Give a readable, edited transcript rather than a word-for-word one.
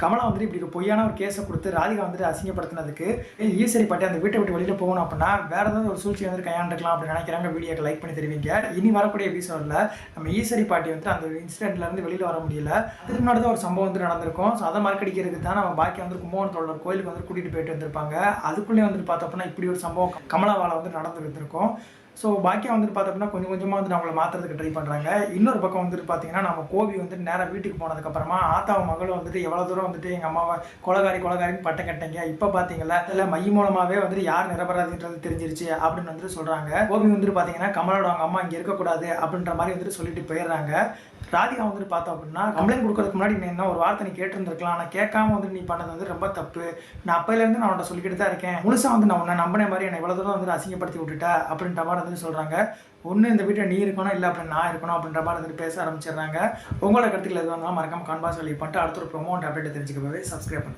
கமலா வந்துட்டு இப்படி ஒரு பொய்யான ஒரு கேஸை கொடுத்து ராதிகா வந்துட்டு அசிங்கப்படுத்தினதுக்கு ஈஸ்வரி பாட்டி அந்த வீட்டை விட்டு வெளியில் போகணும் அப்படின்னா வேற ஏதாவது ஒரு சூழ்ச்சி வந்து கையாண்டுக்கலாம் அப்படின்னு நினைக்கிறாங்க. வீடியோக்கு லைக் பண்ணி தெரிவிங்க. இனி வரக்கூடிய எபிசோடில் நம்ம ஈஸ்வரி பாட்டி வந்துட்டு அந்த இன்சிடென்ட்லேருந்து வெளியில் வர முடியல. இதுக்கு முன்னாடி தான் ஒரு சம்பவம் வந்து நடந்திருக்கும். ஸோ அதை மறக்கடிக்கிறதுக்கு தான் நம்ம பாக்கி வந்து கும்பகோணத்தோட ஒரு கோயிலுக்கு வந்து கூட்டிகிட்டு போயிட்டு வந்திருப்பாங்க. அதுக்குள்ளேயே வந்துட்டு பார்த்தோம்னா இப்படி ஒரு சம்பவம் கமலாவால் வந்து நடந்துருந்துருக்கும். ஸோ பாக்கியா வந்துட்டு பார்த்தோம்னா கொஞ்சம் கொஞ்சமாக வந்து அவங்கள மாற்றுறதுக்கு ட்ரை பண்ணுறாங்க. இன்னொரு பக்கம் வந்துட்டு பார்த்தீங்கன்னா நம்ம கோபி வந்துட்டு நேராக வீட்டுக்கு போனதுக்கப்புறமா ஆத்தாவும் மகளும் வந்துட்டு எவ்வளோ தூரம் வந்துட்டு எங்கள் அம்மாவை கொலகாரின்னு பட்டம் கட்டிங்க. இப்போ பார்த்தீங்களா இல்லை மை மூலமாகவே வந்துட்டு யார் நிரபராதின்றது தெரிஞ்சிருச்சு அப்படின்னு வந்துட்டு சொல்கிறாங்க. கோபி வந்துட்டு பார்த்தீங்கன்னா கமலோட அவங்க அம்மா இங்கே இருக்கக்கூடாது அப்படின்ற மாதிரி வந்துட்டு சொல்லிட்டு போயிடுறாங்க. ராதிகா வந்துட்டு பார்த்தோம் அப்படின்னா கம்ப்ளைண்ட் கொடுக்கறதுக்கு முன்னாடி நீ என்ன ஒரு வார்த்தை நீ கேட்டிருந்துருக்கலாம். ஆனால் கேட்காம வந்துட்டு நீ பண்ணது வந்து ரொம்ப தப்பு. நான் அப்பையிலேருந்து நான் உன்ட்ட சொல்லிக்கிட்டு தான் இருக்கேன். முழுசாக வந்து நான் உன்னை நம்பின மாதிரி என்னை இவ்வளோ தூரம் வந்துட்டு அசிங்கப்படுத்தி விட்டுட்ட அப்படின்ற மாதிரி வந்துட்டு சொல்கிறாங்க. ஒன்று இந்த வீட்டில் நீ இருக்கணும், இல்லை அப்படின்னு நான் இருக்கணும் அப்படின்ற மாதிரி வந்துட்டு பேச ஆரம்பிச்சிடுறாங்க. உங்களோட கருத்துக்கள் எதுவாக இருந்தாலும் மறக்காம கான்பாஸ் லீவ் பண்ணிட்டு அடுத்த ஒரு ப்ரோமோ அப்டேட் தெரிஞ்சுக்கவே சப்ஸ்கிரைப் பண்ணுங்க.